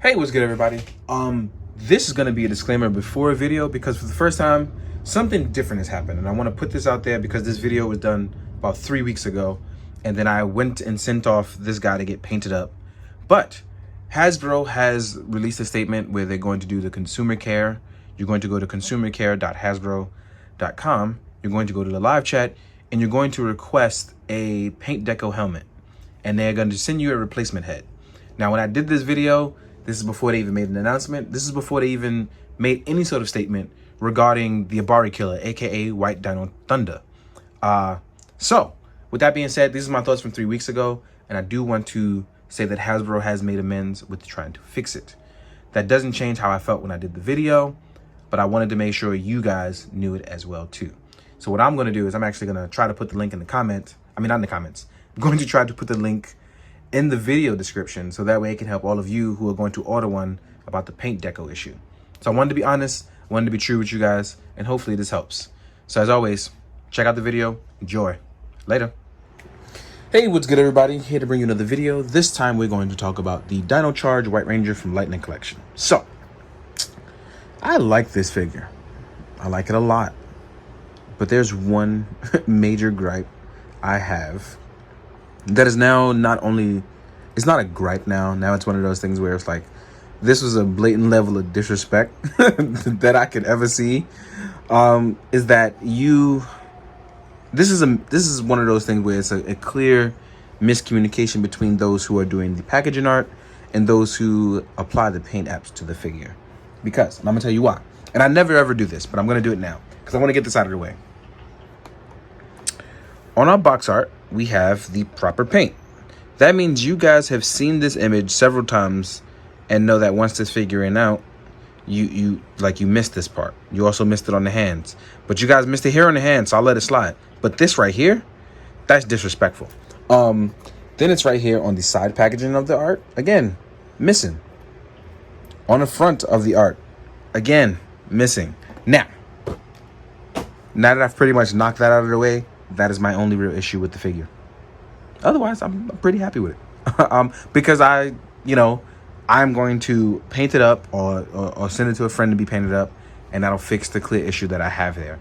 Hey, what's good, everybody? This is gonna be a disclaimer before a video because for the first time, something different has happened, and I want to put this out there because this video was done about 3 weeks ago, and then I went and sent off this guy to get painted up. But Hasbro has released a statement where they're going to do the consumer care. You're going to go to consumercare.hasbro.com. You're going to go to the live chat, and you're going to request a paint deco helmet, and they're going to send you a replacement head. Now, when I did this video, this is before they even made an announcement. This is before they even made any sort of statement regarding the Abarekiller, aka White Dino Thunder. So, with that being said, these are my thoughts from 3 weeks ago, and I do want to say that Hasbro has made amends with trying to fix it. That doesn't change how I felt when I did the video, but I wanted to make sure you guys knew it as well too. So what I'm going to do is I'm actually going to try to put the link in the comment. I mean, not in the comments. I'm going to try to put the link in the video description so that way it can help all of you who are going to order one about the paint deco issue. So I wanted to be honest, I wanted to be true with you guys, and hopefully this helps. So as always, check out the video, enjoy. Later. Hey, what's good, everybody? Here to bring you another video. This time we're going to talk about the Dino Charge White Ranger from Lightning Collection. So, I like this figure. I like it a lot. But there's one major gripe I have that is now not only, it's not a gripe now it's one of those things where it's like, this was a blatant level of disrespect that I could ever see, is that this is one of those things where it's a clear miscommunication between those who are doing the packaging art and those who apply the paint apps to the figure. Because, and I'm gonna tell you why, and I never ever do this, but I'm gonna do it now because I want to get this out of the way. On our box art, we have the proper paint. That means you guys have seen this image several times and know that once this figuring out, you missed this part. You also missed it on the hands. But you guys missed it here on the hands, so I'll let it slide. But this right here, that's disrespectful. Then it's right here on the side packaging of the art. Again, missing. On the front of the art, again, missing. Now that I've pretty much knocked that out of the way, that is my only real issue with the figure. Otherwise, I'm pretty happy with it. Because I'm going to paint it up or send it to a friend to be painted up, and that'll fix the clear issue that I have there.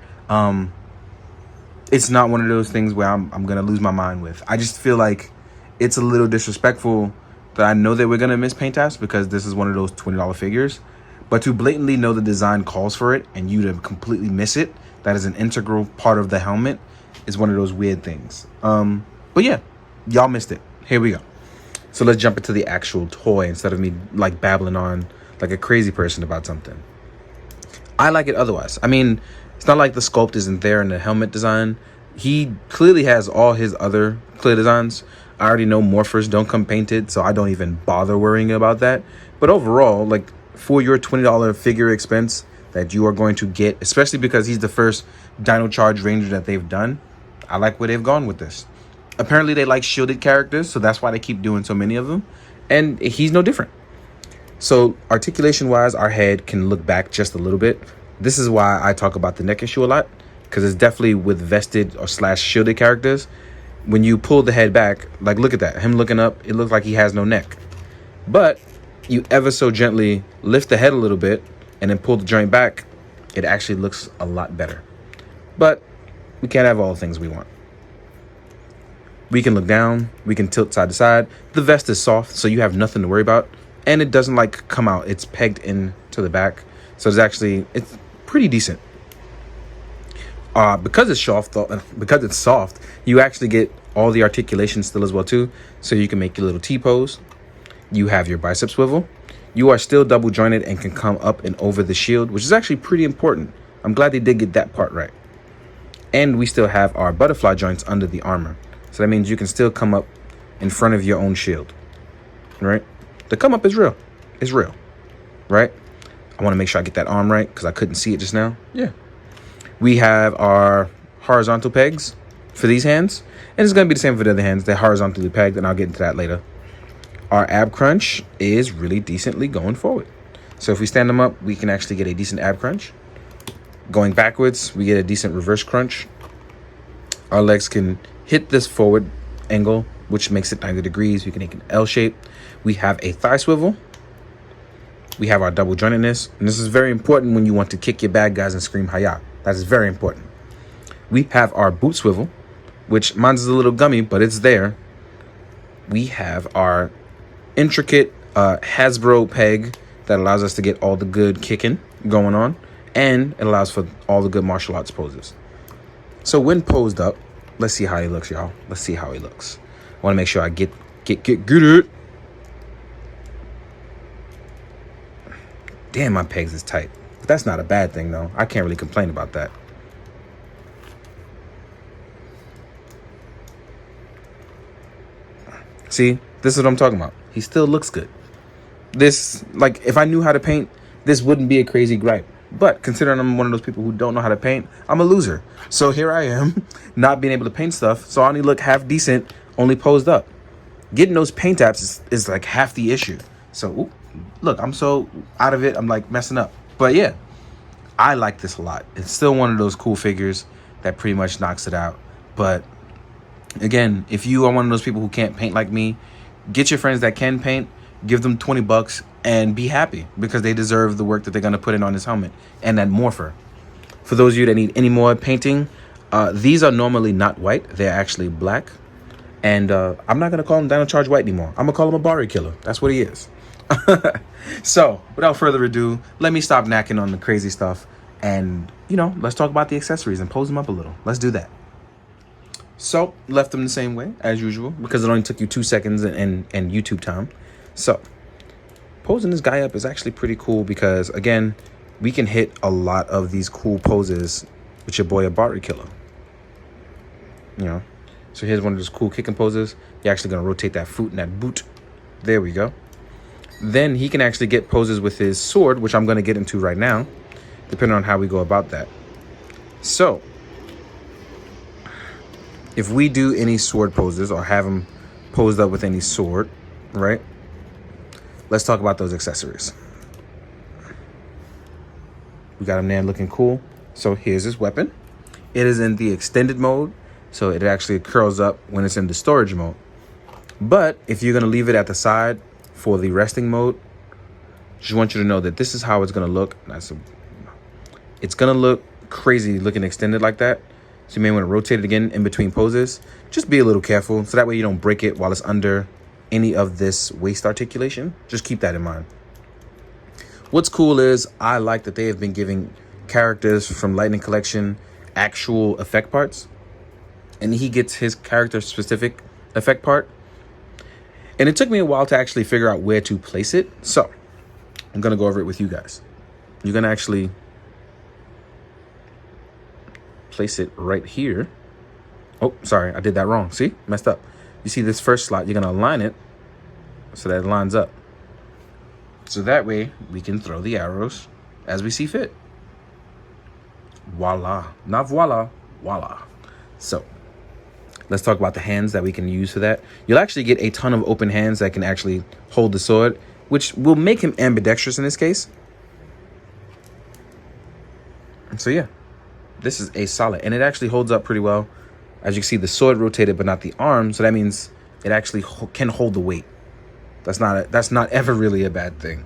It's not one of those things where I'm going to lose my mind with. I just feel like it's a little disrespectful that I know that we're going to miss paint apps because this is one of those $20 figures. But to blatantly know the design calls for it and you to completely miss it, that is an integral part of the helmet, is one of those weird things. But yeah, y'all missed it. Here we go. So let's jump into the actual toy instead of me like babbling on like a crazy person about something. I like it otherwise. I mean, it's not like the sculpt isn't there in the helmet design. He clearly has all his other clear designs. I already know Morphers don't come painted, so I don't even bother worrying about that. But overall, like for your $20 figure expense that you are going to get, especially because he's the first Dino Charge Ranger that they've done, I like where they've gone with this. Apparently they like shielded characters, so that's why they keep doing so many of them. And he's no different. So articulation wise, our head can look back just a little bit. This is why I talk about the neck issue a lot, because it's definitely with vested or slash shielded characters. When you pull the head back, like look at that, him looking up, it looks like he has no neck. But you ever so gently lift the head a little bit and then pull the joint back, it actually looks a lot better. But we can't have all the things we want. We can look down, we can tilt side to side. The vest is soft, so you have nothing to worry about. And it doesn't like come out, it's pegged into the back. So it's pretty decent. Because it's soft, you actually get all the articulation still as well too. So you can make your little T-pose. You have your bicep swivel. You are still double jointed and can come up and over the shield, which is actually pretty important. I'm glad they did get that part right. And we still have our butterfly joints under the armor. So that means you can still come up in front of your own shield, right? The come up is real. It's real, right? I want to make sure I get that arm right because I couldn't see it just now. Yeah. We have our horizontal pegs for these hands. And it's going to be the same for the other hands. They're horizontally pegged, and I'll get into that later. Our ab crunch is really decently going forward. So if we stand them up, we can actually get a decent ab crunch. Going backwards, we get a decent reverse crunch. Our legs can hit this forward angle, which makes it 90 degrees. We can make an L shape. We have a thigh swivel. We have our double jointedness, and this is very important when you want to kick your bad guys and scream "Hiya." That is very important. We have our boot swivel, which mine's a little gummy, but it's there. We have our intricate Hasbro peg that allows us to get all the good kicking going on, and it allows for all the good martial arts poses. So when posed up, let's see how he looks, y'all. Let's see how he looks. I want to make sure I get it. Damn, my pegs is tight. But that's not a bad thing, though. I can't really complain about that. See, this is what I'm talking about. He still looks good. This, like, if I knew how to paint, this wouldn't be a crazy gripe. But considering I'm one of those people who don't know how to paint, I'm a loser. So here I am, not being able to paint stuff. So I only look half decent, only posed up. Getting those paint apps is like half the issue. So, look, I'm so out of it, I'm like messing up. But yeah, I like this a lot. It's still one of those cool figures that pretty much knocks it out. But again, if you are one of those people who can't paint like me, get your friends that can paint, give them $20 and be happy, because they deserve the work that they're going to put in on this helmet and that morpher. For those of you that need any more painting, these are normally not white. They're actually black. And I'm not going to call him Dino Charge White anymore. I'm going to call him Abarekiller. That's what he is. So, without further ado, let me stop knacking on the crazy stuff. And, let's talk about the accessories and pose them up a little. Let's do that. So, left them the same way, as usual, because it only took you 2 seconds and YouTube time. So, posing this guy up is actually pretty cool because, again, we can hit a lot of these cool poses with your boy Abarekiller. So here's one of those cool kicking poses. You're actually going to rotate that foot and that boot. There we go. Then he can actually get poses with his sword, which I'm going to get into right now, depending on how we go about that. So, if we do any sword poses or have him posed up with any sword, right? Let's talk about those accessories. We got him there looking cool. So here's his weapon. It is in the extended mode, so it actually curls up when it's in the storage mode. But if you're going to leave it at the side for the resting mode, just want you to know that this is how it's going to look. It's going to look crazy looking extended like that. So you may want to rotate it again in between poses. Just be a little careful so that way you don't break it while it's under any of this waist articulation. Just keep that in mind. What's cool is I like that they have been giving characters from Lightning Collection actual effect parts, and he gets his character specific effect part. And it took me a while to actually figure out where to place it. So I'm going to go over it with you guys. You're going to actually place it right here. Oh, sorry, I did that wrong. See, messed up. You see this first slot, you're going to align it so that it lines up. So that way we can throw the arrows as we see fit. Voila. Not voila, voila. So let's talk about the hands that we can use for that. You'll actually get a ton of open hands that can actually hold the sword, which will make him ambidextrous in this case. So yeah, this is a solid, and it actually holds up pretty well. As you can see, the sword rotated, but not the arm. So that means it actually can hold the weight. That's not ever really a bad thing.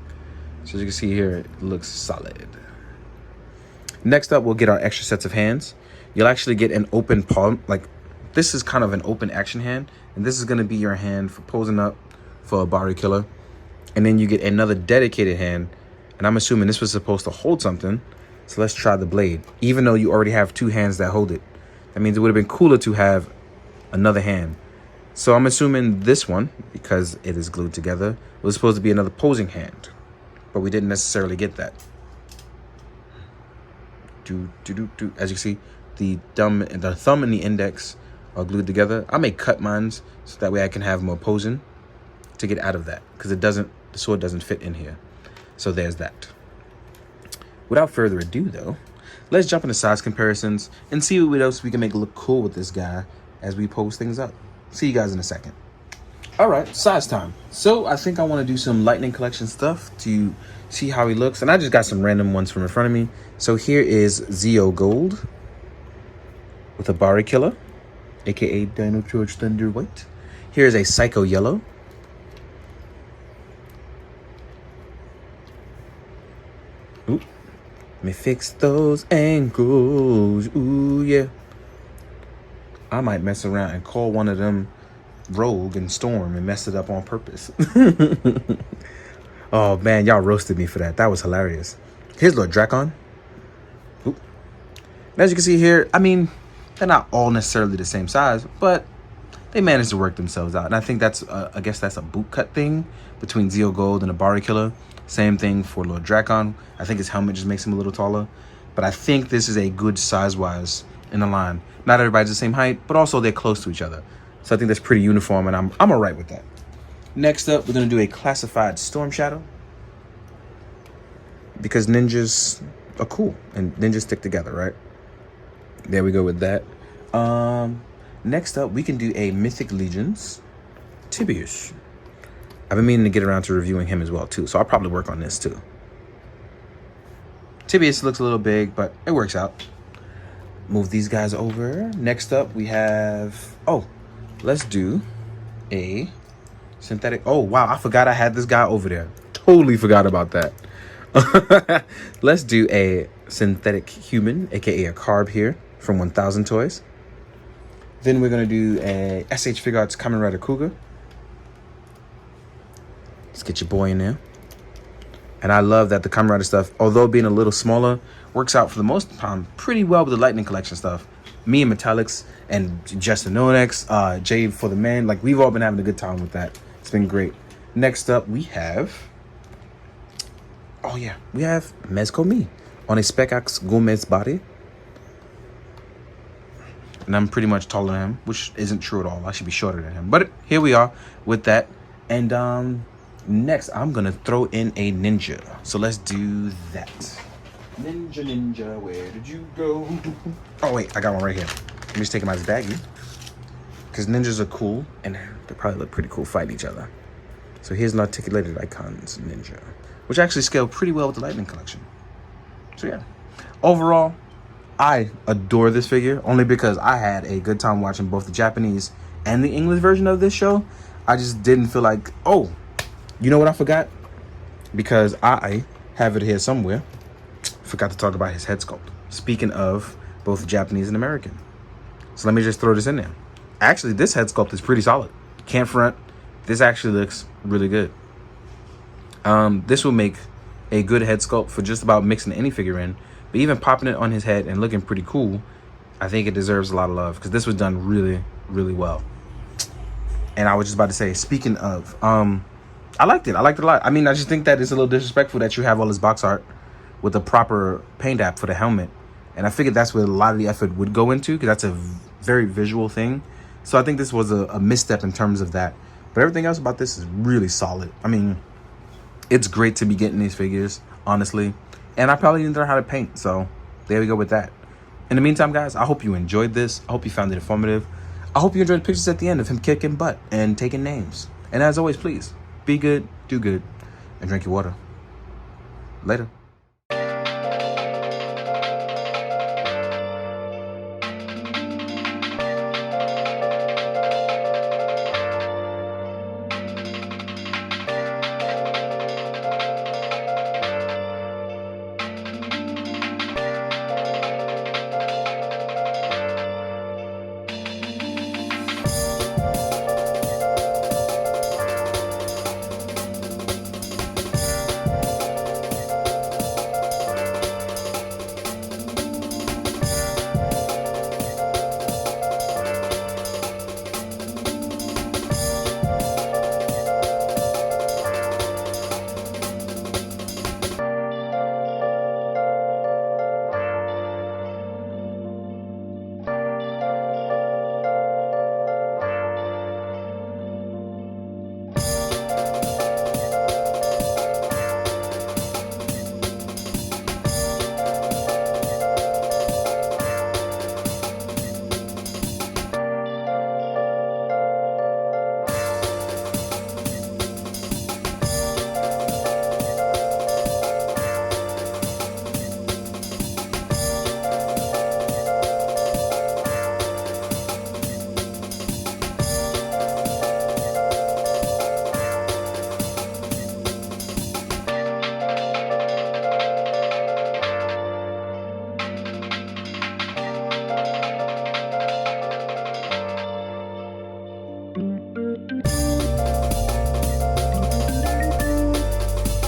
So as you can see here, it looks solid. Next up, we'll get our extra sets of hands. You'll actually get an open palm. Like, this is kind of an open action hand, and this is going to be your hand for posing up for a Abarekiller. And then you get another dedicated hand, and I'm assuming this was supposed to hold something. So let's try the blade. Even though you already have two hands that hold it, that means it would have been cooler to have another hand. So I'm assuming this one, because it is glued together, was supposed to be another posing hand, but we didn't necessarily get that. As you can see, the thumb and the index are glued together. I may cut mine so that way I can have more posing to get out of that, because the sword doesn't fit in here. So there's that. Without further ado, though, let's jump into size comparisons and see what else we can make look cool with this guy as we pose things up. See you guys in a second. All right, size time. So I think I want to do some Lightning Collection stuff to see how he looks. And I just got some random ones from in front of me. So here is Zeo Gold with a Abarekiller, aka Dino Charge Thunder White. Here's a Psycho Yellow. Ooh. Let me fix those ankles. Ooh, yeah. I might mess around and call one of them Rogue and Storm and mess it up on purpose. Oh, man, y'all roasted me for that. That was hilarious. Here's Lord Drakon. Ooh. And as you can see here, I mean, they're not all necessarily the same size, but they managed to work themselves out. And I think that's, I guess that's a bootcut thing between Zeo Gold and Abarekiller. Same thing for Lord Drakon. I think his helmet just makes him a little taller. But I think this is a good size-wise in the line. Not everybody's the same height, but also they're close to each other. So I think that's pretty uniform, and I'm all right with that. Next up, we're going to do a classified Storm Shadow. Because ninjas are cool, and ninjas stick together, right? There we go with that. Next up, we can do a Mythic Legions Tibius. I've been meaning to get around to reviewing him as well, too. So I'll probably work on this, too. Tibius looks a little big, but it works out. Move these guys over. Next up, we have... Oh, let's do a synthetic... Oh, wow. I forgot I had this guy over there. Totally forgot about that. Let's do a synthetic human, a.k.a. a carb here from 1000 Toys. Then we're going to do a SH Figure Arts Kamen Rider Cougar. Let's get your boy in there. And I love that the Kamen Rider stuff, although being a little smaller, works out for the most part pretty well with the Lightning Collection stuff. Me and Metallics and Justin Nonex, Jay for the Man, like we've all been having a good time with that. It's been great. Next up, we have... Oh yeah, we have Mezco Me on a Specax Gomez body. And I'm pretty much taller than him, which isn't true at all. I should be shorter than him. But here we are with that. And next, I'm going to throw in a ninja. So let's do that. Ninja, where did you go? Oh, wait, I got one right here. Let me just take him out of his baggie. Because ninjas are cool, and they probably look pretty cool fighting each other. So here's an Articulated Icons ninja, which actually scaled pretty well with the Lightning Collection. So yeah, overall, I adore this figure only because I had a good time watching both the Japanese and the English version of this show. I just didn't feel like, oh, you know what I forgot? Because I have it here somewhere. Forgot to talk about his head sculpt. Speaking of both Japanese and American. So let me just throw this in there. Actually, this head sculpt is pretty solid. Can't front. This actually looks really good. This will make a good head sculpt for just about mixing any figure in. But even popping it on his head and looking pretty cool, I think it deserves a lot of love because this was done really, really well. And I was just about to say, speaking of, I liked it. I liked it a lot. I mean, I just think that it's a little disrespectful that you have all this box art with the proper paint app for the helmet. And I figured that's where a lot of the effort would go into because that's a very visual thing. So I think this was a misstep in terms of that. But everything else about this is really solid. I mean, it's great to be getting these figures, honestly. And I probably didn't learn how to paint, so there we go with that. In the meantime, guys, I hope you enjoyed this. I hope you found it informative. I hope you enjoyed the pictures at the end of him kicking butt and taking names. And as always, please, be good, do good, and drink your water. Later.